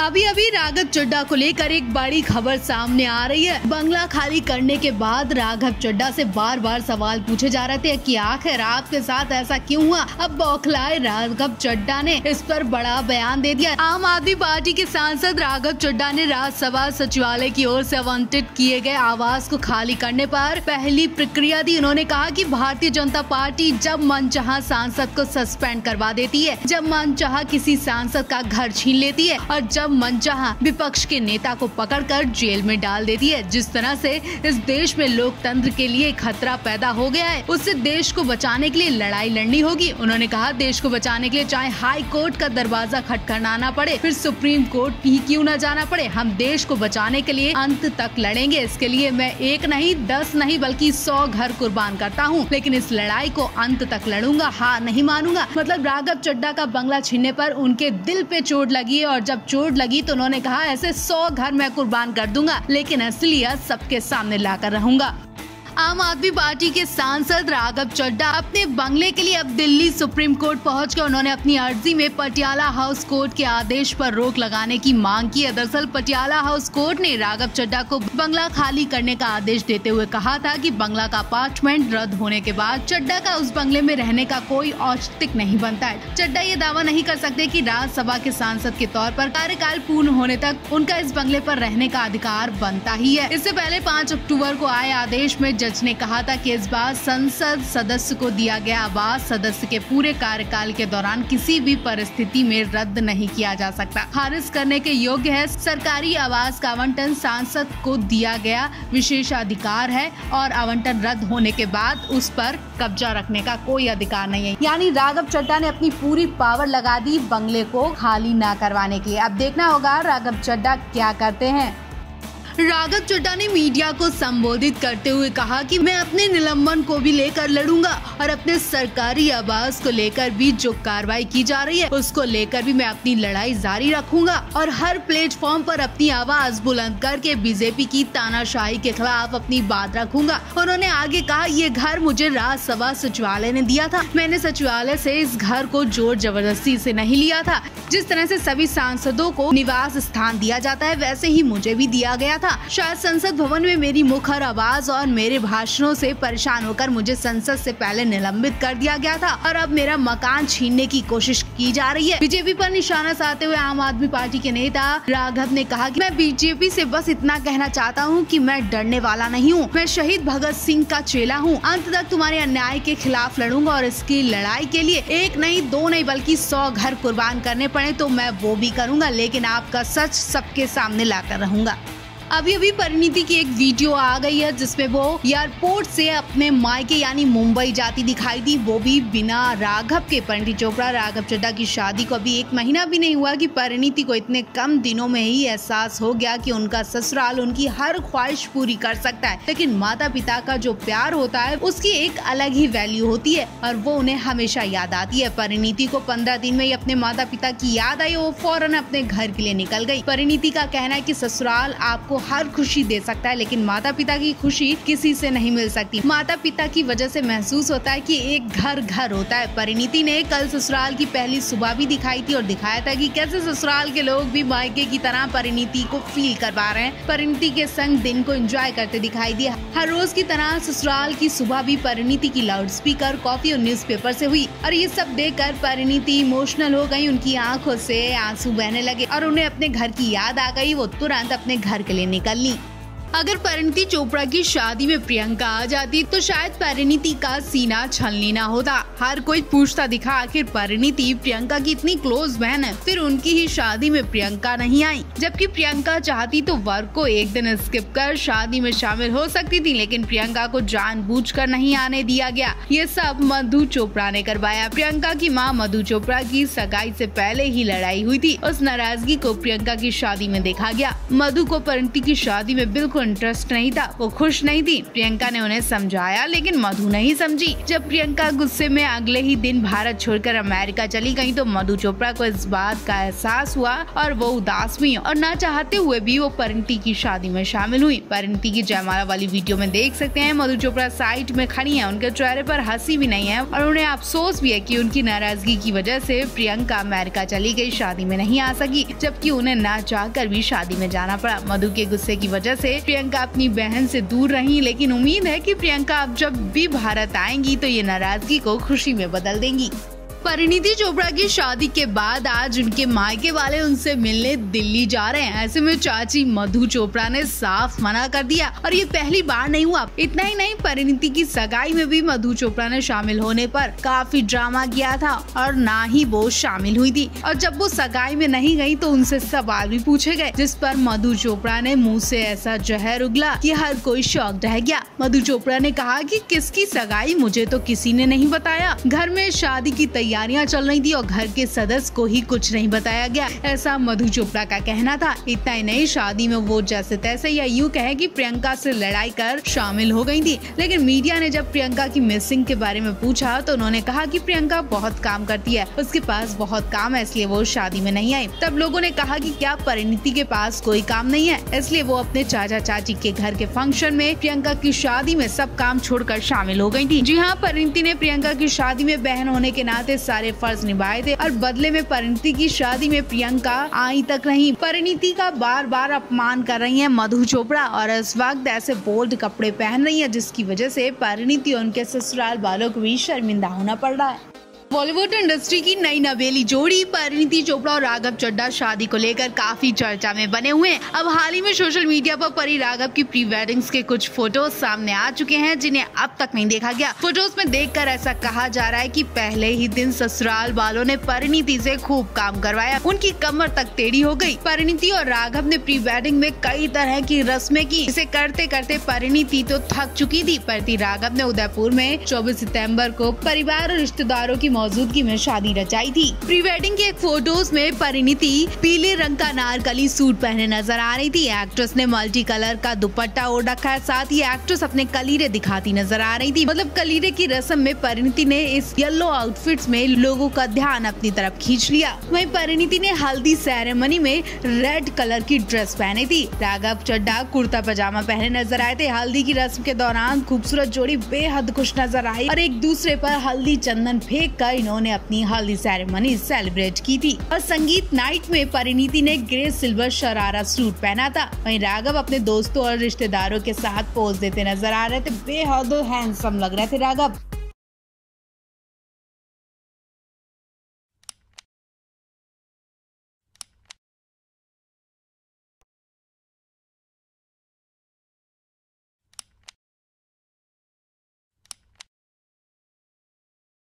अभी अभी राघव चड्ढा को लेकर एक बड़ी खबर सामने आ रही है। बंगला खाली करने के बाद राघव चड्ढा से बार बार सवाल पूछे जा रहे थे कि आखिर आपके साथ ऐसा क्यों हुआ। अब बौखलाए राघव चड्ढा ने इस पर बड़ा बयान दे दिया। आम आदमी पार्टी के सांसद राघव चड्ढा ने राज्यसभा सचिवालय की ओर से आवंटित किए गए आवास को खाली करने पर पहली प्रतिक्रिया दी। उन्होंने कहा कि भारतीय जनता पार्टी जब मनचाहा सांसद को सस्पेंड करवा देती है, जब मनचाहा किसी सांसद का घर छीन लेती है और जब मनचाहा विपक्ष के नेता को पकड़कर जेल में डाल देती है। जिस तरह से इस देश में लोकतंत्र के लिए खतरा पैदा हो गया है, उससे देश को बचाने के लिए लड़ाई लड़नी होगी। उन्होंने कहा, देश को बचाने के लिए चाहे हाई कोर्ट का दरवाजा खटखटाना पड़े, फिर सुप्रीम कोर्ट ही क्यों न जाना पड़े, हम देश को बचाने के लिए अंत तक लड़ेंगे। इसके लिए मैं 1 नहीं 10 नहीं बल्कि 100 घर कुर्बान करता हूँ, लेकिन इस लड़ाई को अंत तक लड़ूंगा, हार नहीं मानूंगा। मतलब राघव चड्ढा का बंगला छीनने पर उनके दिल पे चोट लगी और जब चोट लगी तो उन्होंने कहा ऐसे 100 घर मैं कुर्बान कर दूंगा, लेकिन असलियत सबके सामने लाकर रहूंगा। आम आदमी पार्टी के सांसद राघव चड्ढा अपने बंगले के लिए अब दिल्ली सुप्रीम कोर्ट पहुंच गए। उन्होंने अपनी अर्जी में पटियाला हाउस कोर्ट के आदेश पर रोक लगाने की मांग की है। दरअसल पटियाला हाउस कोर्ट ने राघव चड्ढा को बंगला खाली करने का आदेश देते हुए कहा था कि बंगला का अपार्टमेंट रद्द होने के बाद चड्ढा का उस बंगले में रहने का कोई औचित्य नहीं बनता है। चड्ढा ये दावा नहीं कर सकते कि राज्यसभा के सांसद के तौर पर कार्यकाल पूर्ण होने तक उनका इस बंगले पर रहने का अधिकार बनता ही है। इससे पहले 5 अक्टूबर को आए आदेश में जज ने कहा था कि इस बार संसद सदस्य को दिया गया आवास सदस्य के पूरे कार्यकाल के दौरान किसी भी परिस्थिति में रद्द नहीं किया जा सकता, खारिज करने के योग्य है। सरकारी आवास का आवंटन सांसद को दिया गया विशेषाधिकार है और आवंटन रद्द होने के बाद उस पर कब्जा रखने का कोई अधिकार नहीं है। यानी राघव चड्ढा ने अपनी पूरी पावर लगा दी बंगले को खाली न करवाने के लिए। अब देखना होगा राघव चड्ढा क्या करते हैं। राघव चड्ढा ने मीडिया को संबोधित करते हुए कहा कि मैं अपने निलंबन को भी लेकर लड़ूंगा और अपने सरकारी आवास को लेकर भी जो कार्रवाई की जा रही है उसको लेकर भी मैं अपनी लड़ाई जारी रखूंगा और हर प्लेटफॉर्म पर अपनी आवाज बुलंद करके बीजेपी की तानाशाही के खिलाफ अपनी बात रखूंगा। उन्होंने आगे कहा, ये घर मुझे राज्यसभा सचिवालय ने दिया था, मैंने सचिवालय से इस घर को जोर जबरदस्ती से नहीं लिया था। जिस तरह से सभी सांसदों को निवास स्थान दिया जाता है वैसे ही मुझे भी दिया गया था। शायद संसद भवन में मेरी मुखर आवाज और मेरे भाषणों से परेशान होकर मुझे संसद से पहले निलंबित कर दिया गया था और अब मेरा मकान छीनने की कोशिश की जा रही है। बीजेपी पर निशाना साधते हुए आम आदमी पार्टी के नेता राघव ने कहा कि मैं बीजेपी से बस इतना कहना चाहता हूं कि मैं डरने वाला नहीं हूं, मैं शहीद भगत सिंह का चेला हूं। अंत तक तुम्हारे अन्याय के खिलाफ लड़ूंगा और इसकी लड़ाई के लिए 1 नहीं 2 नहीं बल्कि 100 घर कुर्बान करने पड़े तो मैं वो भी करूंगा, लेकिन आपका सच सबके सामने लाकर रहूंगा। अभी अभी परिणीति की एक वीडियो आ गई है जिसमें वो एयरपोर्ट से अपने मायके यानी मुंबई जाती दिखाई दी, वो भी बिना राघव के। परिणीति चोपड़ा राघव चड्ढा की शादी को अभी 1 महीना भी नहीं हुआ कि परिणीति को इतने कम दिनों में ही एहसास हो गया कि उनका ससुराल उनकी हर ख्वाहिश पूरी कर सकता है, लेकिन माता पिता का जो प्यार होता है उसकी एक अलग ही वैल्यू होती है और वो उन्हें हमेशा याद आती है। परिणीति को 15 दिन में ही अपने माता पिता की याद आई, वो फौरन अपने घर के लिए निकल गई। परिणीति का कहना है कि ससुराल आपको हर खुशी दे सकता है, लेकिन माता पिता की खुशी किसी से नहीं मिल सकती। माता पिता की वजह से महसूस होता है कि एक घर घर होता है। परिणीति ने कल ससुराल की पहली सुबह भी दिखाई थी और दिखाया था कि कैसे ससुराल के लोग भी मायके की तरह परिणीति को फील करवा रहे हैं। परिणीति के संग दिन को एंजॉय करते दिखाई दिया। हर रोज की तरह ससुराल की सुबह भी परिणीति की लाउड स्पीकर, कॉफी और न्यूज़पेपर से हुई और ये सब देखकर परिणीति इमोशनल हो गई। उनकी आंखों से आंसू बहने लगे और उन्हें अपने घर की याद आ गई। वो तुरंत अपने घर के लिए निकल ली। अगर परिणीति चोपड़ा की शादी में प्रियंका आ जाती तो शायद परिणीति का सीना छलनी ना होता। हर कोई पूछता दिखा, आखिर परिणीति प्रियंका की इतनी क्लोज बहन है, फिर उनकी ही शादी में प्रियंका नहीं आई। जबकि प्रियंका चाहती तो वर को एक दिन स्किप कर शादी में शामिल हो सकती थी, लेकिन प्रियंका को जानबूझकर नहीं आने दिया गया। ये सब मधु चोपड़ा ने करवाया। प्रियंका की माँ मधु चोपड़ा की सगाई से पहले ही लड़ाई हुई थी। उस नाराजगी को प्रियंका की शादी में देखा गया। मधु को परिणीति की शादी में बिल्कुल को इंटरेस्ट नहीं था, वो खुश नहीं थी। प्रियंका ने उन्हें समझाया लेकिन मधु नहीं समझी। जब प्रियंका गुस्से में अगले ही दिन भारत छोड़कर अमेरिका चली गई तो मधु चोपड़ा को इस बात का एहसास हुआ और वो उदास हुई और ना चाहते हुए भी वो परिणीति की शादी में शामिल हुई। परिणीति की जयमाला वाली वीडियो में देख सकते हैं मधु चोपड़ा साइड में खड़ी है, उनके चेहरे पर हंसी भी नहीं है और उन्हें अफसोस भी है कि उनकी नाराजगी की वजह से प्रियंका अमेरिका चली गई, शादी में नहीं आ सकी, जबकि उन्हें ना चाहकर भी शादी में जाना पड़ा। मधु के गुस्से की वजह से प्रियंका अपनी बहन से दूर रही, लेकिन उम्मीद है कि प्रियंका अब जब भी भारत आएंगी तो ये नाराजगी को खुशी में बदल देंगी। परिणीति चोपड़ा की शादी के बाद आज उनके मायके वाले उनसे मिलने दिल्ली जा रहे हैं। ऐसे में चाची मधु चोपड़ा ने साफ मना कर दिया और ये पहली बार नहीं हुआ। इतना ही नहीं, परिणीति की सगाई में भी मधु चोपड़ा ने शामिल होने पर काफी ड्रामा किया था और ना ही वो शामिल हुई थी। और जब वो सगाई में नहीं गई तो उनसे सवाल भी पूछे गए, जिस पर मधु चोपड़ा ने मुँह से ऐसा जहर उगला कि हर कोई शॉक रह गया। मधु चोपड़ा ने कहा कि किसकी सगाई, मुझे तो किसी ने नहीं बताया। घर में शादी की तैयारियां चल रही थी और घर के सदस्य को ही कुछ नहीं बताया गया, ऐसा मधु चोपड़ा का कहना था। इतना ही नहीं, शादी में वो जैसे तैसे या यूं कहे कि प्रियंका से लड़ाई कर शामिल हो गई थी। लेकिन मीडिया ने जब प्रियंका की मिसिंग के बारे में पूछा तो उन्होंने कहा कि प्रियंका बहुत काम करती है, उसके पास बहुत काम है, इसलिए वो शादी में नहीं आई। तब लोगों ने कहा कि क्या परिणीति के पास कोई काम नहीं है, इसलिए वो अपने चाचा चाची के घर के फंक्शन में प्रियंका की शादी में सब काम छोड़कर शामिल हो गई थी। जी हाँ, परिणीति ने प्रियंका की शादी में बहन होने के नाते सारे फर्ज निभाए थे और बदले में परिणीति की शादी में प्रियंका आई तक नहीं। परिणीति का बार बार अपमान कर रही है मधु चोपड़ा और इस वक्त ऐसे बोल्ड कपड़े पहन रही है जिसकी वजह से परिणीति और उनके ससुराल वालों को भी शर्मिंदा होना पड़ रहा है। बॉलीवुड इंडस्ट्री की नई नवेली जोड़ी परिणीति चोपड़ा और राघव चड्ढा शादी को लेकर काफी चर्चा में बने हुए हैं। अब हाल ही में सोशल मीडिया पर परी राघव की प्री वेडिंग्स के कुछ फोटोज सामने आ चुके हैं जिन्हें अब तक नहीं देखा गया। फोटोज में देखकर ऐसा कहा जा रहा है कि पहले ही दिन ससुराल वालों ने परिणीति से खूब काम करवाया, उनकी कमर तक टेढ़ी हो गई। परिणीति और राघव ने प्री वेडिंग में कई तरह की रस्में की, इसे करते करते परिणीति तो थक चुकी थी। पति राघव ने उदयपुर में 24 सितम्बर को परिवार और रिश्तेदारों की मौजूदगी में शादी रचाई थी। प्री वेडिंग के एक फोटोज में परिणीति पीले रंग का नारकली सूट पहने नजर आ रही थी। एक्ट्रेस ने मल्टी कलर का दुपट्टा ओढ़ रखा है, साथ ही एक्ट्रेस अपने कलीरे दिखाती नजर आ रही थी। मतलब कलीरे की रस्म में परिणीति ने इस येलो आउटफिट्स में लोगों का ध्यान अपनी तरफ खींच लिया। वहीं परिणीति ने हल्दी सेरेमनी में रेड कलर की ड्रेस पहनी थी। राघव चड्ढा कुर्ता पजामा पहने नजर आए थे। हल्दी की रस्म के दौरान खूबसूरत जोड़ी बेहद खुश नजर आई और एक दूसरे पर हल्दी चंदन फेंक कर इन्होंने अपनी हल्दी सेरेमनी सेलिब्रेट की थी। और संगीत नाइट में परिणीति ने ग्रे सिल्वर शरारा सूट पहना था। वहीं राघव अपने दोस्तों और रिश्तेदारों के साथ पोज देते नजर आ रहे थे। बेहद हैंडसम लग रहे थे राघव।